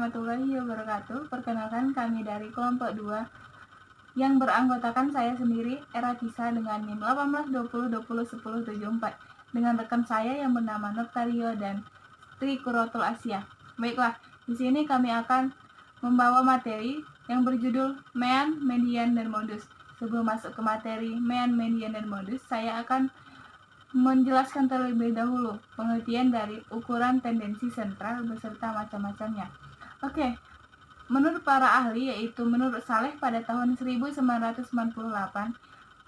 Warahmatullahi wabarakatuh. Perkenalkan, kami dari kelompok 2 yang beranggotakan saya sendiri, Eratisa dengan NIM 1820201074 dengan rekan saya yang bernama Nurtario dan Tri Kurotul Asia. Baiklah, di sini kami akan membawa materi yang berjudul Mean, Median, dan Modus. Sebelum masuk ke materi Mean, Median, dan Modus, saya akan menjelaskan terlebih dahulu pengertian dari ukuran tendensi sentral beserta macam-macamnya. Oke, menurut para ahli, yaitu menurut Saleh pada tahun 1998,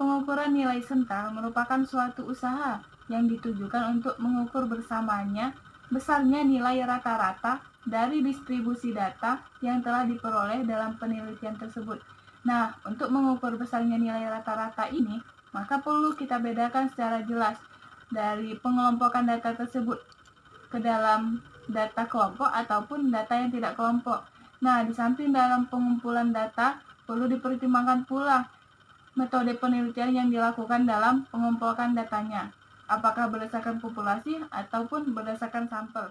pengukuran nilai sentral merupakan suatu usaha yang ditujukan untuk mengukur bersamanya besarnya nilai rata-rata dari distribusi data yang telah diperoleh dalam penelitian tersebut. Nah, untuk mengukur besarnya nilai rata-rata ini, maka perlu kita bedakan secara jelas dari pengelompokan data tersebut ke dalam data kelompok ataupun data yang tidak kelompok. Nah, di samping dalam pengumpulan data, perlu dipertimbangkan pula metode penelitian yang dilakukan dalam pengumpulan datanya. Apakah berdasarkan populasi ataupun berdasarkan sampel.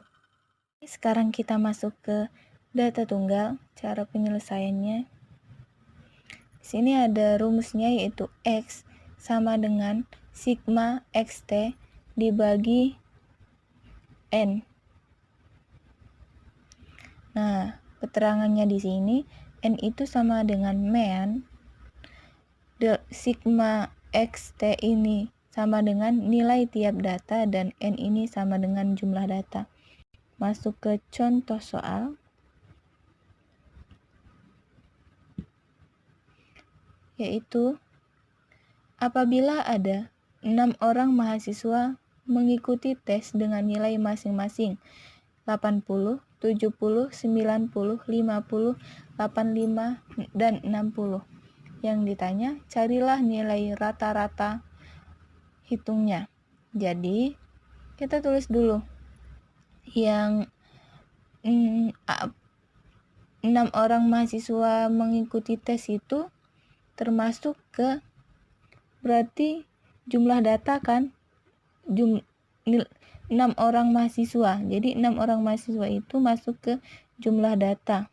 Sekarang kita masuk ke data tunggal, cara penyelesaiannya. Di sini ada rumusnya, yaitu X sama dengan sigma XT dibagi N. Nah, keterangannya di sini N itu sama dengan mean. Sigma XT ini sama dengan nilai tiap data dan N ini sama dengan jumlah data. Masuk ke contoh soal. Yaitu apabila ada 6 orang mahasiswa mengikuti tes dengan nilai masing-masing 80, 70, 90, 50, 85, dan 60. Yang ditanya, carilah nilai rata-rata, hitungnya. Jadi, kita tulis dulu. Yang 6 orang mahasiswa mengikuti tes itu termasuk ke, berarti jumlah data kan, 6 orang mahasiswa. Jadi 6 orang mahasiswa itu masuk ke jumlah data.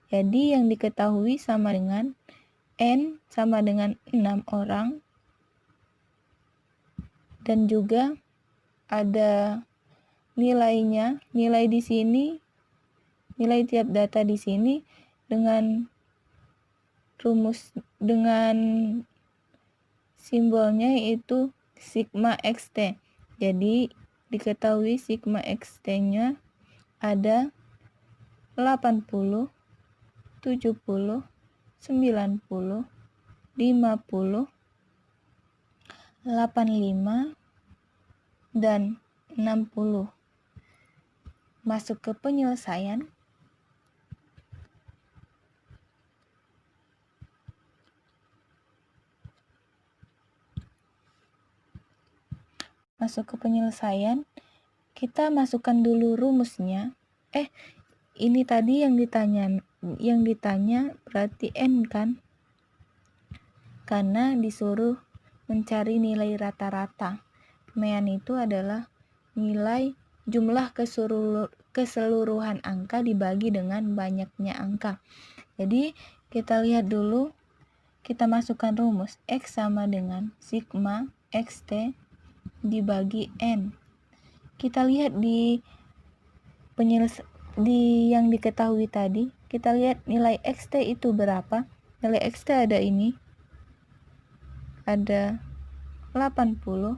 Jadi yang diketahui sama dengan N sama dengan 6 orang. Dan juga ada nilainya. Nilai di sini, nilai tiap data di sini dengan rumus, dengan simbolnya yaitu sigma XT. Jadi diketahui sigma XT-nya ada 80, 70, 90, 50, 85, dan 60. Masuk ke penyelesaian. Kita masukkan dulu rumusnya. Ini tadi yang ditanya berarti N kan? Karena disuruh mencari nilai rata-rata. Mean itu adalah nilai jumlah keseluruhan angka dibagi dengan banyaknya angka. Jadi kita lihat dulu, kita masukkan rumus X sama dengan sigma XT dibagi N. Kita lihat di yang diketahui tadi, kita lihat nilai XT itu berapa. Nilai XT ada ini, ada 80,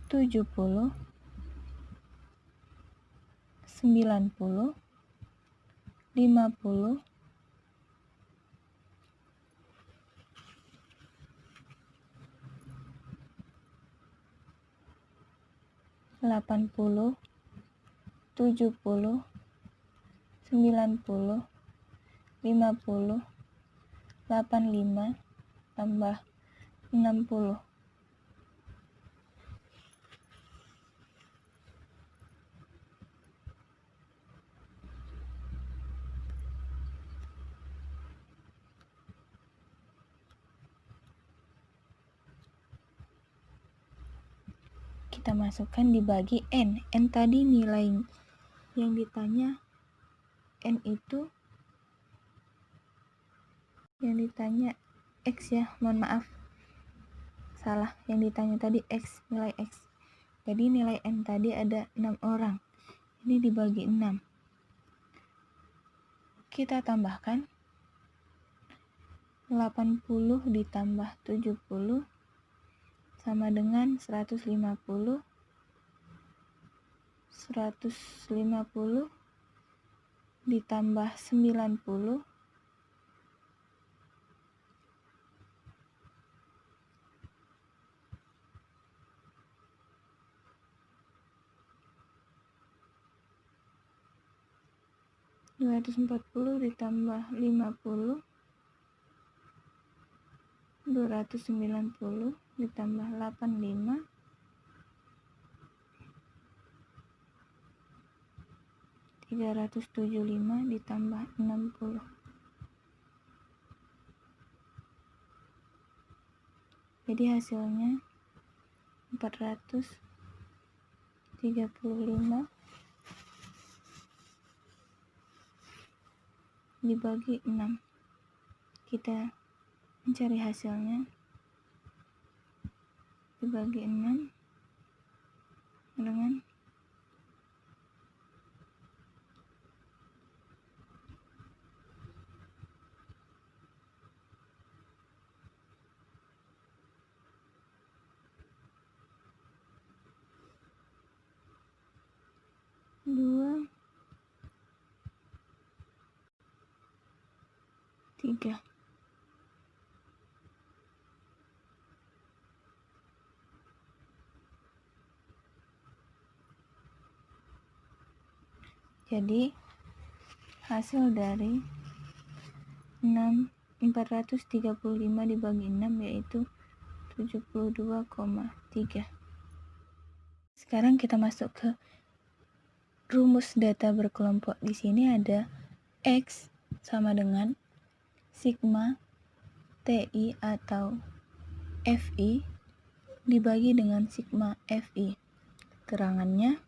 70, 90, 50, 80, 70, 90, 50, 85, tambah 60. kita masukkan dibagi N. N tadi nilai yang ditanya, N itu yang ditanya X ya, mohon maaf, salah, yang ditanya tadi X, nilai X. Jadi nilai N tadi ada 6 orang, ini dibagi 6. Kita tambahkan 80 ditambah 70 sama dengan 150. 150 ditambah 90 240 ditambah 50 290 ditambah 85 375 ditambah 60. Jadi hasilnya 435 dibagi 6. Kita mencari hasilnya, dibagi 6 dengan 2, 3. Jadi hasil dari 435 dibagi 6 yaitu 72,3. Sekarang kita masuk ke rumus data berkelompok. Di sini ada X sama dengan sigma TI atau FI dibagi dengan sigma FI. Keterangannya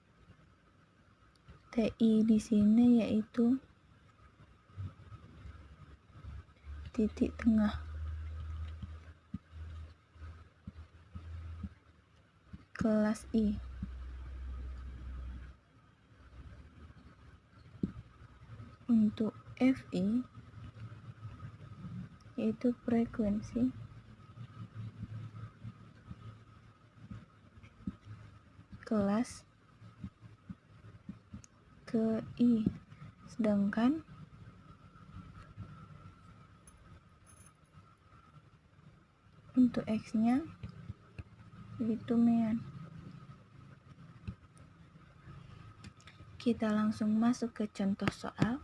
TI di sini yaitu titik tengah kelas I. Untuk FI yaitu frekuensi kelas ke I, sedangkan untuk X-nya itu mean. Kita langsung masuk ke contoh soal.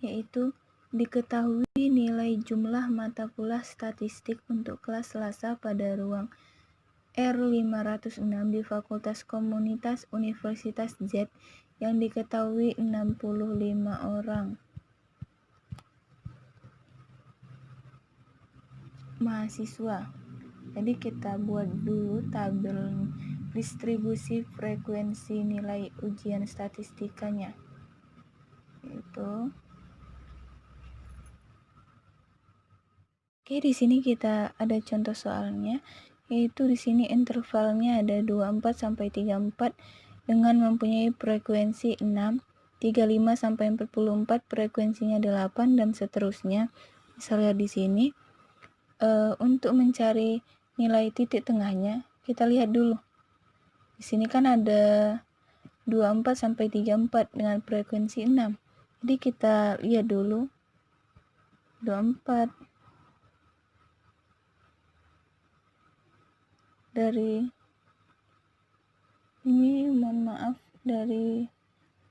Yaitu diketahui nilai jumlah mata kuliah statistik untuk kelas Selasa pada ruang R506 di Fakultas Komunitas Universitas Z yang diketahui 65 orang mahasiswa. Jadi kita buat dulu tabel distribusi frekuensi nilai ujian statistikanya. Oke, di sini kita ada contoh soalnya, yaitu di sini intervalnya ada 24 sampai 34 dengan mempunyai frekuensi 6, 35 sampai 44 frekuensinya 8 dan seterusnya. Misalnya di sini untuk mencari nilai titik tengahnya, kita lihat dulu. Di sini kan ada 24 sampai 34 dengan frekuensi 6. Jadi kita lihat dulu 24 dari ini, mohon maaf, dari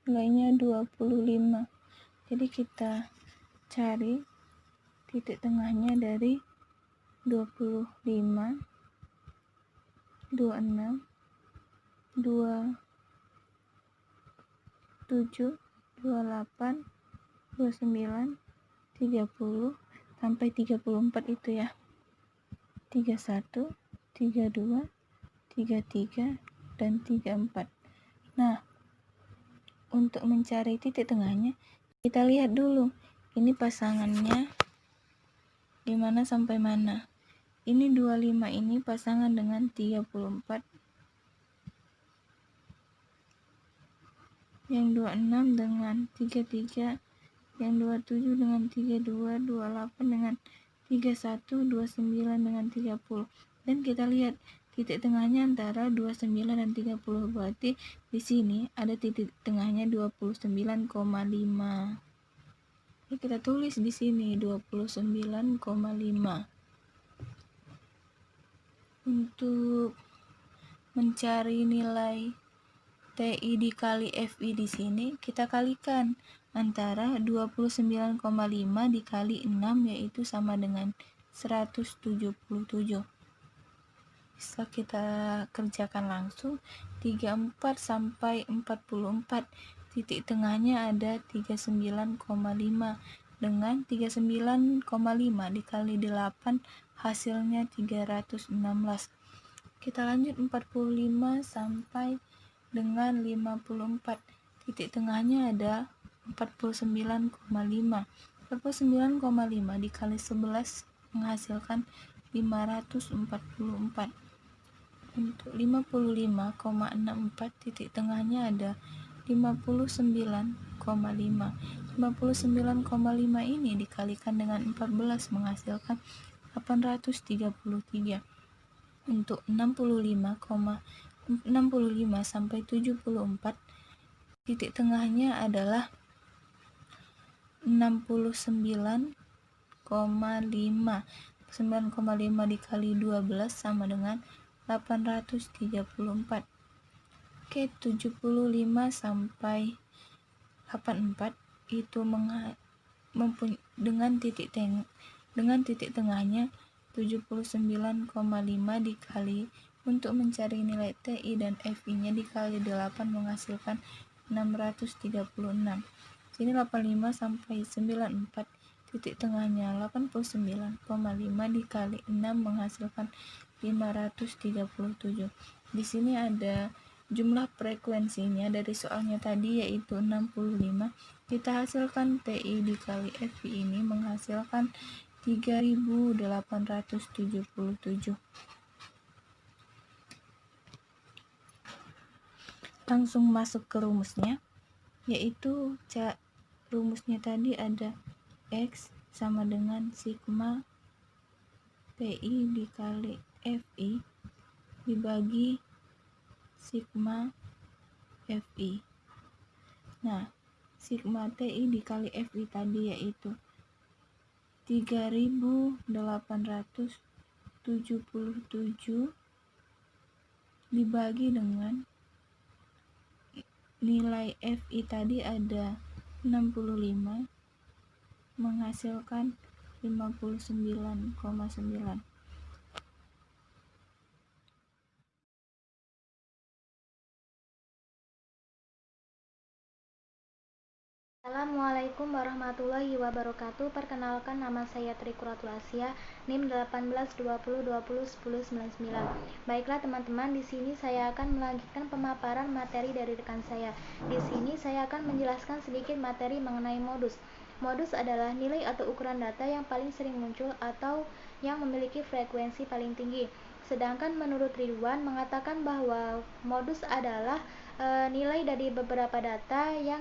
nilainya 25. Jadi kita cari titik tengahnya dari 25, 26, 27, 28, 29, 30 sampai 34 itu ya. 31, 32, 33 dan 34. Nah, untuk mencari titik tengahnya kita lihat dulu ini pasangannya di mana sampai mana. Ini 25 ini pasangan dengan 34, yang 26 dengan 33, yang 27 dengan 32, 28 dengan 31, 29 dengan 30. Dan kita lihat titik tengahnya antara 29 dan 30. Berarti di sini ada titik tengahnya 29,5. Jadi kita tulis di sini 29,5. Untuk mencari nilai TI dikali FI di sini kita kalikan antara 29,5 dikali 6 yaitu sama dengan 177. Bisa kita kerjakan langsung. 34 sampai 44 titik tengahnya ada 39,5 dengan 39,5 dikali 8 hasilnya 316. Kita lanjut 45 sampai dengan 54 titik tengahnya ada 49,5. 49,5 dikali 11 menghasilkan 544. Untuk 55,64 titik tengahnya ada 59,5. 59,5 ini dikalikan dengan 14 menghasilkan 833. Untuk 65 sampai 74 titik tengahnya adalah 69,5. 9,5 dikali 12 sama dengan 834. Oke, 75 sampai 84 itu dengan titik tengahnya 79,5 dikali untuk mencari nilai TI dan FI-nya dikali 8 menghasilkan 636. Sini 85 sampai 94 titik tengahnya 89,5 dikali 6 menghasilkan 537. Di sini ada jumlah frekuensinya dari soalnya tadi yaitu 65. Kita hasilkan TI dikali FI ini menghasilkan 3877. Langsung masuk ke rumusnya, yaitu rumusnya tadi ada X sama dengan sigma TI dikali FI dibagi sigma FI. Nah, sigma TI dikali FI tadi yaitu 3877 dibagi dengan nilai FI tadi ada 65 menghasilkan 59,9. Assalamualaikum warahmatullahi wabarakatuh. Perkenalkan, nama saya Triquratul Asya, NIM 1820201099. Baiklah teman-teman, di sini saya akan melanjutkan pemaparan materi dari rekan saya. Di sini saya akan menjelaskan sedikit materi mengenai modus. Modus adalah nilai atau ukuran data yang paling sering muncul atau yang memiliki frekuensi paling tinggi. Sedangkan menurut Ridwan mengatakan bahwa modus adalah nilai dari beberapa data yang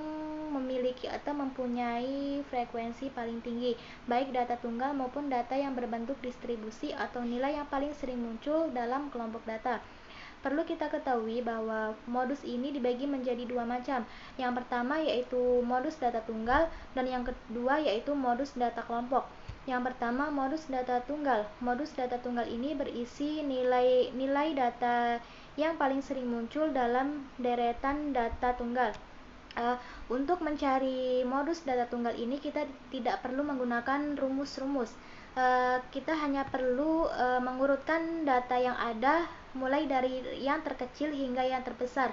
memiliki atau mempunyai frekuensi paling tinggi, baik data tunggal maupun data yang berbentuk distribusi atau nilai yang paling sering muncul dalam kelompok data. Perlu kita ketahui bahwa modus ini dibagi menjadi dua macam. Yang pertama yaitu modus data tunggal dan yang kedua yaitu modus data kelompok. Yang pertama, modus data tunggal. Modus data tunggal ini berisi nilai data yang paling sering muncul dalam deretan data tunggal. Untuk mencari modus data tunggal ini kita tidak perlu menggunakan rumus-rumus. Kita hanya perlu mengurutkan data yang ada mulai dari yang terkecil hingga yang terbesar.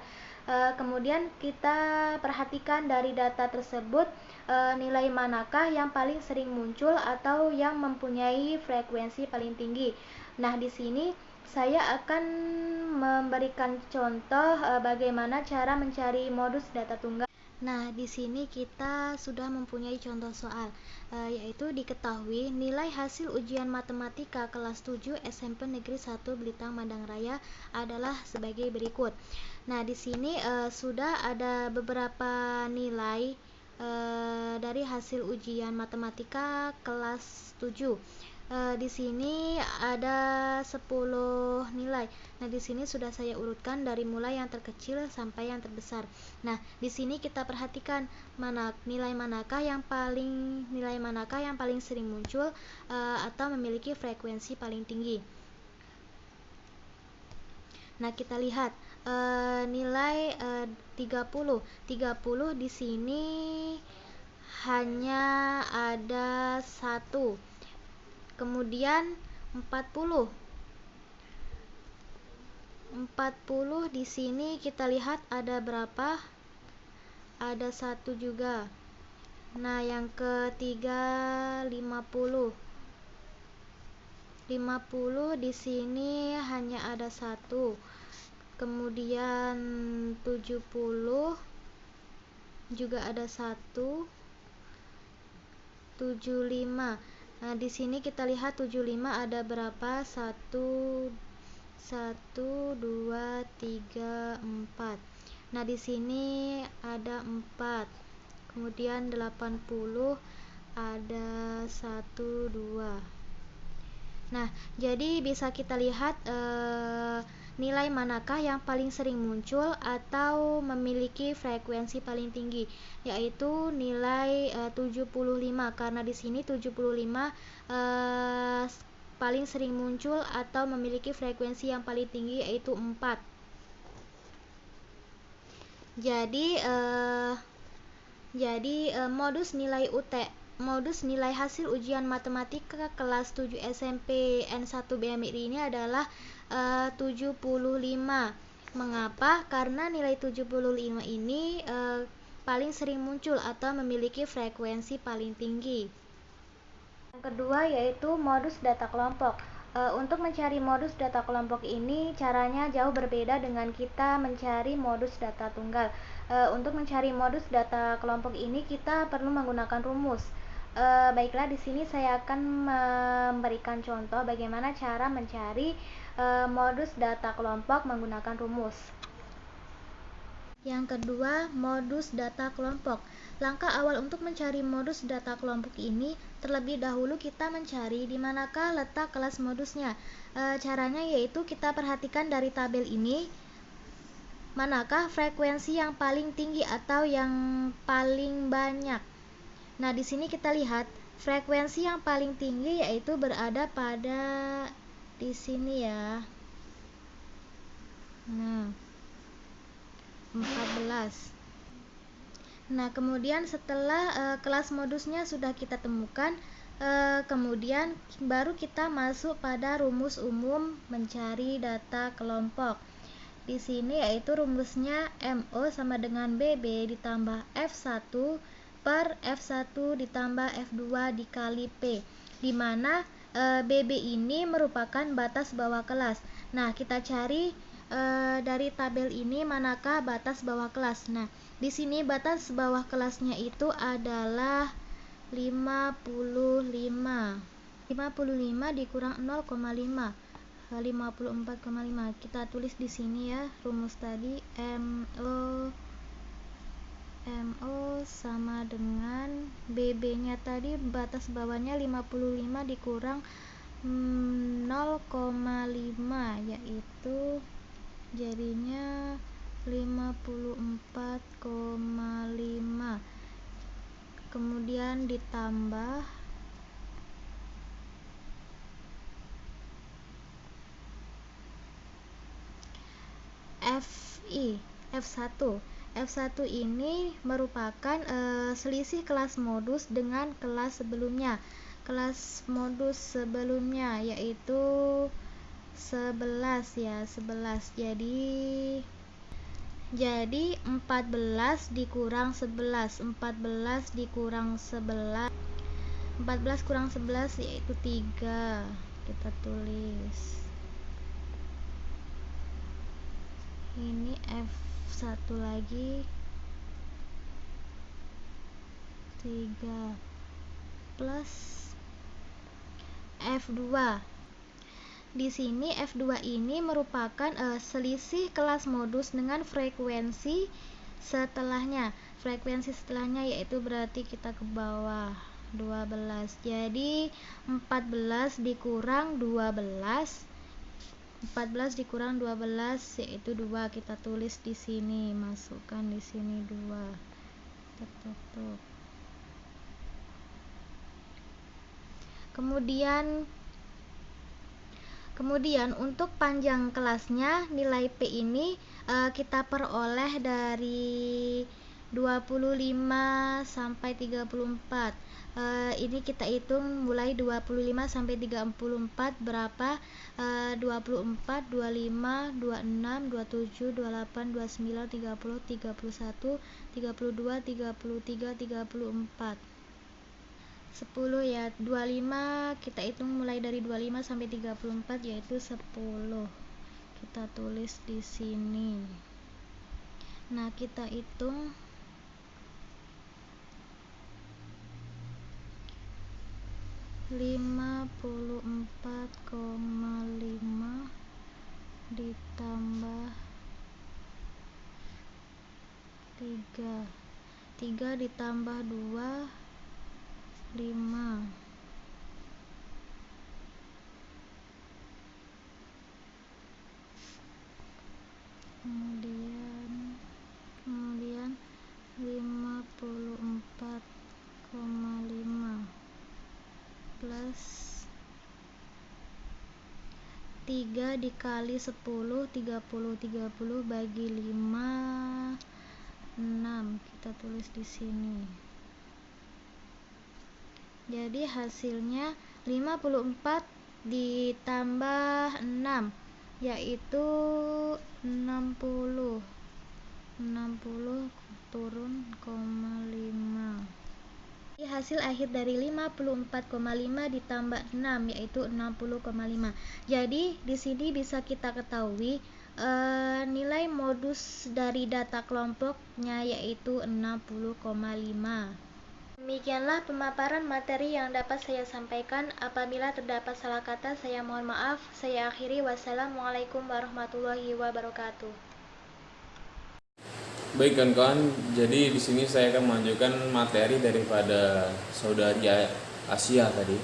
Kemudian kita perhatikan dari data tersebut nilai manakah yang paling sering muncul atau yang mempunyai frekuensi paling tinggi. Nah, di sini saya akan memberikan contoh bagaimana cara mencari modus data tunggal. Nah, di sini kita sudah mempunyai contoh soal, yaitu diketahui nilai hasil ujian matematika kelas 7 SMP Negeri 1 Belitang Madang Raya adalah sebagai berikut. Nah, di sini sudah ada beberapa nilai dari hasil ujian matematika kelas 7. Di sini ada 10 nilai. Nah, di sini sudah saya urutkan dari mulai yang terkecil sampai yang terbesar. Nah, di sini kita perhatikan nilai manakah yang paling sering muncul atau memiliki frekuensi paling tinggi. Nah, kita lihat nilai 30 di sini hanya ada 1. Kemudian 40 di sini kita lihat ada berapa? Ada 1 juga. Nah, yang ketiga 50 di sini hanya ada 1. Kemudian 70 juga ada 1. 75. Nah, di sini kita lihat 75 ada berapa? 1, 2, 3, 4. Nah, di sini ada 4. Kemudian 80 ada 1, 2. Nah, jadi bisa kita lihat nilai manakah yang paling sering muncul atau memiliki frekuensi paling tinggi, yaitu nilai 75, karena di sini 75 paling sering muncul atau memiliki frekuensi yang paling tinggi, yaitu 4. Jadi modus nilai hasil ujian matematika kelas 7 SMP N1 BMI ini adalah 75. Mengapa? Karena nilai 75 ini paling sering muncul atau memiliki frekuensi paling tinggi. Yang kedua yaitu modus data kelompok. Untuk mencari modus data kelompok ini caranya jauh berbeda dengan kita mencari modus data tunggal. Untuk mencari modus data kelompok ini kita perlu menggunakan rumus. Baiklah, di sini saya akan memberikan contoh bagaimana cara mencari modus data kelompok menggunakan rumus. Yang kedua, modus data kelompok. Langkah awal untuk mencari modus data kelompok ini, terlebih dahulu kita mencari di manakah letak kelas modusnya. Caranya yaitu kita perhatikan dari tabel ini, manakah frekuensi yang paling tinggi atau yang paling banyak. Nah, di sini kita lihat frekuensi yang paling tinggi yaitu berada pada di sini ya. Nah, 14. Nah, kemudian setelah kelas modusnya sudah kita temukan, kemudian baru kita masuk pada rumus umum mencari data kelompok. Di sini yaitu rumusnya MO sama dengan BB ditambah F1 per F1 ditambah F2 dikali P, di mana BB ini merupakan batas bawah kelas. Nah, kita cari dari tabel ini manakah batas bawah kelas. Nah, di sini batas bawah kelasnya itu adalah 55. 55 dikurang 0,5, 54,5. Kita tulis di sini ya rumus tadi, MO sama dengan BB-nya tadi batas bawahnya 55 dikurang 0,5, yaitu jadinya 54,5. Kemudian ditambah F1 ini merupakan selisih kelas modus dengan kelas sebelumnya. Kelas modus sebelumnya yaitu 11 ya, 11. Jadi 14 dikurang 11, 14 dikurang 11, 14 kurang 11 yaitu 3. Kita tulis. Ini F1 lagi 3 plus F2. Di sini F2 ini merupakan selisih kelas modus dengan frekuensi setelahnya. Frekuensi setelahnya yaitu berarti kita ke bawah 12. Jadi 14 dikurang 12. 14 dikurang 12 yaitu 2. Kita tulis di sini, masukkan di sini 2. Tutup. Kemudian untuk panjang kelasnya nilai P ini kita peroleh dari 25 sampai 34. Ini kita hitung mulai 25 sampai 34 berapa? 24, 25, 26, 27, 28, 29, 30, 31, 32, 33, 34. 10 ya. 25 kita hitung mulai dari 25 sampai 34 yaitu 10. Kita tulis di sini. Nah, kita hitung 54,5 ditambah 3. 3 ditambah 2 5. Kemudian 54,5 plus 3 dikali 10, 30 bagi 5, 6. Kita tulis di sini. Jadi hasilnya 54 ditambah 6 yaitu 60. 60 turun 0,5. Jadi hasil akhir dari 54,5 ditambah 6 yaitu 60,5. Jadi di sini bisa kita ketahui nilai modus dari data kelompoknya yaitu 60,5. Demikianlah pemaparan materi yang dapat saya sampaikan. Apabila terdapat salah kata, saya mohon maaf. Saya akhiri. Wassalamualaikum warahmatullahi wabarakatuh. Baik kawan-kawan, jadi di sini saya akan mengajukan materi daripada saudari Asia tadi.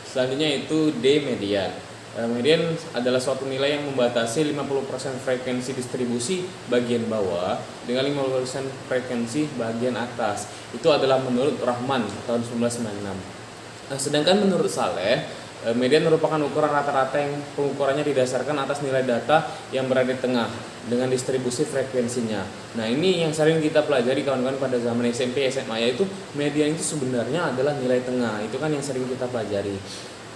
Selanjutnya itu D median. Median adalah suatu nilai yang membatasi 50% frekuensi distribusi bagian bawah dengan 50% frekuensi bagian atas. Itu adalah menurut Rahman tahun 1996. Sedangkan menurut Saleh, median merupakan ukuran rata-rata yang pengukurannya didasarkan atas nilai data yang berada di tengah dengan distribusi frekuensinya. Nah, ini yang sering kita pelajari kawan-kawan pada zaman SMP, SMA, yaitu median itu sebenarnya adalah nilai tengah. Itu kan yang sering kita pelajari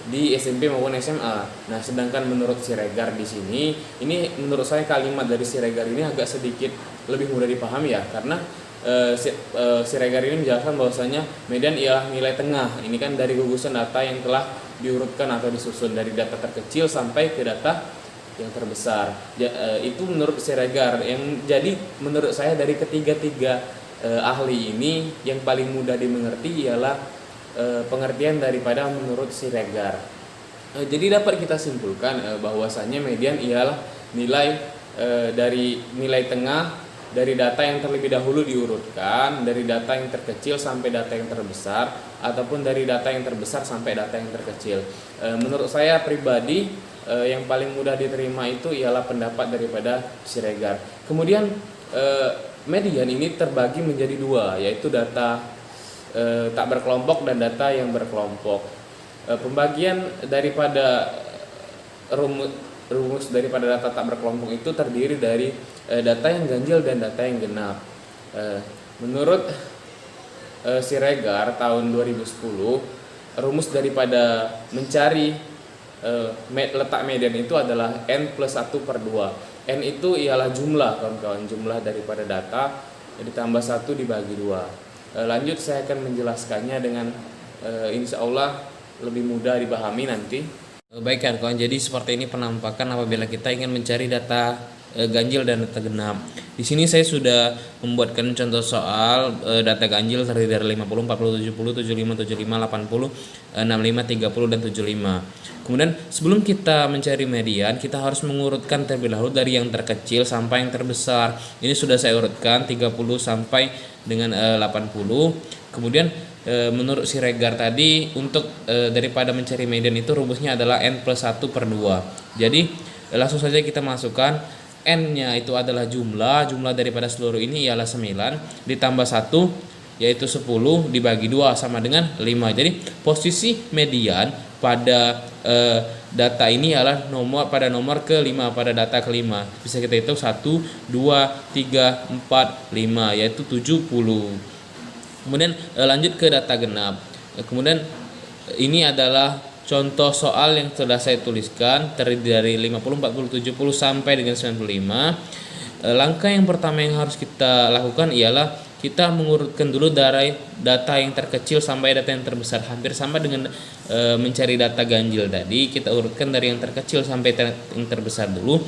di SMP maupun SMA. Nah, sedangkan menurut Siregar di sini, ini menurut saya kalimat dari Siregar ini agak sedikit lebih mudah dipahami ya, karena Siregar ini menjelaskan bahwasanya median ialah nilai tengah. Ini kan dari gugusan data yang telah diurutkan atau disusun dari data terkecil sampai ke data yang terbesar. Itu menurut Siregar. Yang jadi menurut saya dari ketiga ahli ini yang paling mudah dimengerti ialah pengertian daripada menurut Siregar. Jadi dapat kita simpulkan bahwasanya median ialah nilai dari nilai tengah dari data yang terlebih dahulu diurutkan, dari data yang terkecil sampai data yang terbesar, ataupun dari data yang terbesar sampai data yang terkecil. Menurut saya pribadi yang paling mudah diterima itu ialah pendapat daripada Siregar. Kemudian median ini terbagi menjadi dua, yaitu data tak berkelompok dan data yang berkelompok. Pembagian daripada rumus daripada data tak berkelompok itu terdiri dari data yang ganjil dan data yang genap. Menurut Siregar tahun 2010, rumus daripada mencari letak median itu adalah N plus 1/2. N itu ialah jumlah kawan-kawan, jumlah daripada data ditambah 1 dibagi 2. Lanjut saya akan menjelaskannya dengan insya Allah lebih mudah dipahami nanti. Baik kawan-kawan, jadi seperti ini penampakan apabila kita ingin mencari data ganjil dan data genap. Di sini saya sudah membuatkan contoh soal data ganjil terdiri dari 50, 40, 70, 75, 75, 80, 65, 30 dan 75. Kemudian sebelum kita mencari median, kita harus mengurutkan terlebih dahulu dari yang terkecil sampai yang terbesar. Ini sudah saya urutkan 30 sampai dengan 80. Kemudian menurut Siregar tadi untuk daripada mencari median itu rumusnya adalah n plus 1 per 2. Jadi langsung saja kita masukkan n-nya itu adalah jumlah daripada seluruh ini ialah 9 ditambah 1 yaitu 10 dibagi 2 sama dengan 5. Jadi posisi median pada data ini adalah pada nomor ke-5, pada data ke-5. Bisa kita hitung 1, 2, 3, 4, 5 yaitu 70. Kemudian lanjut ke data genap. Kemudian ini adalah contoh soal yang sudah saya tuliskan terdiri dari 50, 40, 70 sampai dengan 95. Langkah yang pertama yang harus kita lakukan ialah kita mengurutkan dulu dari data yang terkecil sampai data yang terbesar. Hampir sama dengan mencari data ganjil tadi, kita urutkan dari yang terkecil sampai yang terbesar dulu.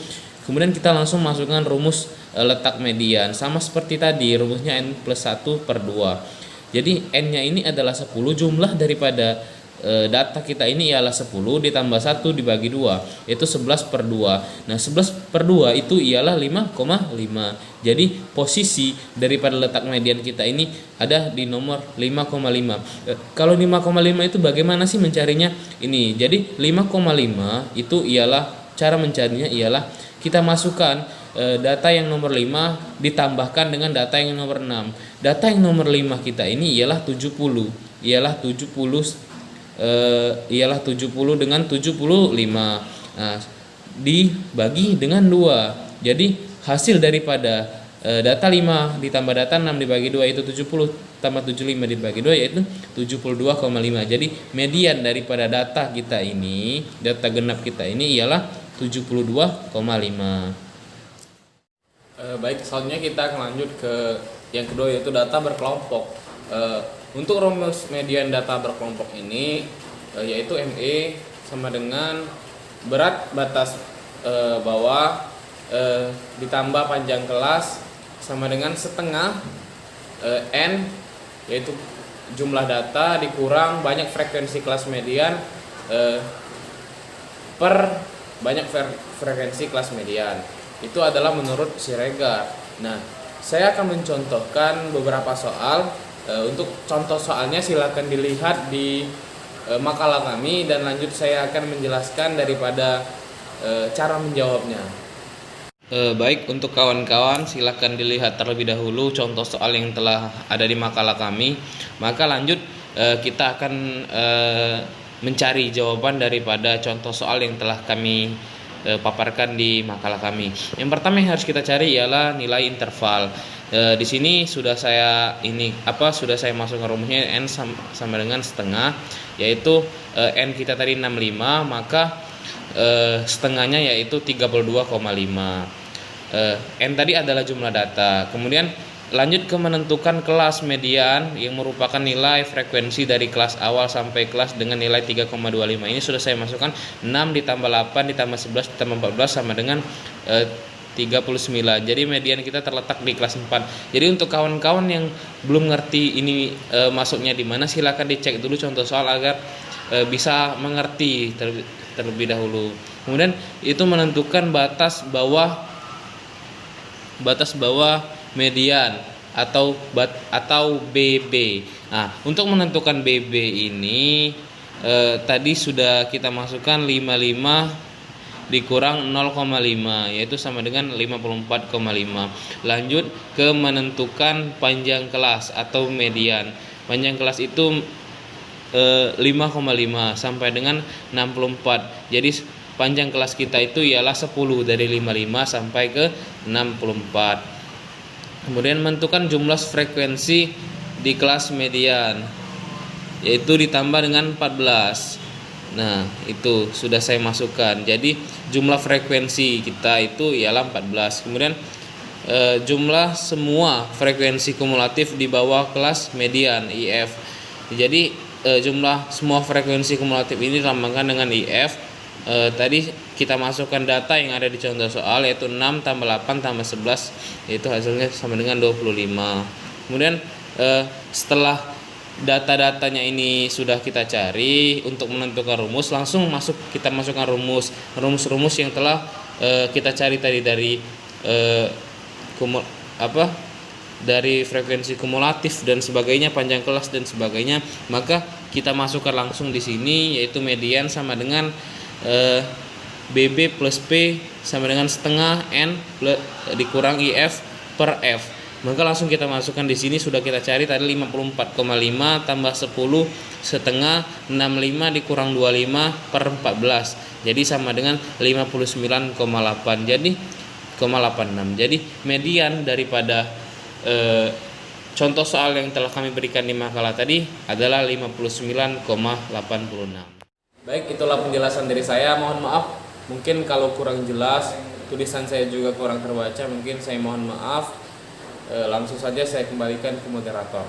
Kemudian kita langsung masukkan rumus letak median. Sama seperti tadi, rumusnya n plus 1 per 2. Jadi n-nya ini adalah 10, jumlah daripada data kita ini ialah 10 ditambah 1 dibagi 2 yaitu 11 per 2. Nah 11 per 2 itu ialah 5,5. Jadi posisi daripada letak median kita ini ada di nomor 5,5. Kalau 5,5 itu bagaimana sih mencarinya? Ini jadi 5,5 itu ialah cara mencarinya ialah kita masukkan data yang nomor 5 ditambahkan dengan data yang nomor 6. Data yang nomor 5 kita ini ialah 70 dengan 75. Nah, dibagi dengan 2. Jadi hasil daripada data 5 ditambah data 6 dibagi 2 itu 70 tambah 75 dibagi 2 yaitu 72,5. Jadi median daripada data kita ini, data genap kita ini ialah 72,5. Baik, selanjutnya kita akan lanjut ke yang kedua yaitu data berkelompok. Untuk rumus median data berkelompok ini yaitu ME sama dengan berat batas bawah ditambah panjang kelas sama dengan setengah N yaitu jumlah data dikurang banyak frekuensi kelas median per banyak frekuensi kelas median. Itu adalah menurut Siregar. Nah, saya akan mencontohkan beberapa soal. Untuk contoh soalnya silakan dilihat di makalah kami dan lanjut saya akan menjelaskan daripada cara menjawabnya. Baik, untuk kawan-kawan silakan dilihat terlebih dahulu contoh soal yang telah ada di makalah kami. Maka lanjut kita akan mencari jawaban daripada contoh soal yang telah kami paparkan di makalah kami. Yang pertama yang harus kita cari ialah nilai interval. Di sini sudah saya masukkan rumusnya n sama dengan setengah, yaitu n kita tadi 65, maka setengahnya yaitu 32,5. N tadi adalah jumlah data. Kemudian lanjut ke menentukan kelas median yang merupakan nilai frekuensi dari kelas awal sampai kelas dengan nilai 3,25. Ini sudah saya masukkan 6 ditambah 8 ditambah 11 ditambah 14 sama dengan 39. Jadi median kita terletak di kelas 4. Jadi untuk kawan-kawan yang belum ngerti ini masuknya di mana, silakan dicek dulu contoh soal agar bisa mengerti terlebih dahulu. Kemudian itu menentukan batas bawah median atau BB. Nah, untuk menentukan BB ini tadi sudah kita masukkan 55 dikurang 0,5 yaitu sama dengan 54,5. Lanjut ke menentukan panjang kelas atau median. Panjang kelas itu 5,5 sampai dengan 64. Jadi panjang kelas kita itu ialah 10 dari 55 sampai ke 64. Kemudian menentukan jumlah frekuensi di kelas median yaitu ditambah dengan 14. Nah, itu sudah saya masukkan. Jadi jumlah frekuensi kita itu ialah 14. Kemudian jumlah semua frekuensi kumulatif di bawah kelas median IF. Jadi jumlah semua frekuensi kumulatif ini dilambangkan dengan IF. Tadi kita masukkan data yang ada di contoh soal, yaitu 6 tambah 8 tambah 11, yaitu hasilnya sama dengan 25. Kemudian setelah data-datanya ini sudah kita cari, untuk menentukan rumus langsung kita masukkan rumus yang telah kita cari tadi dari dari frekuensi kumulatif dan sebagainya, panjang kelas dan sebagainya. Maka kita masukkan langsung di sini, yaitu median sama dengan BB plus P sama dengan setengah N dikurang IF per F. Maka langsung kita masukkan di sini, sudah kita cari tadi 54,5 tambah 10 setengah 65 dikurang 25 per 14. Jadi sama dengan 59,8. Jadi 0,86. Jadi median daripada contoh soal yang telah kami berikan di makalah tadi adalah 59,86. Baik, itulah penjelasan dari saya. Mohon maaf mungkin kalau kurang jelas, tulisan saya juga kurang terbaca, mungkin saya mohon maaf. Langsung saja saya kembalikan ke moderator.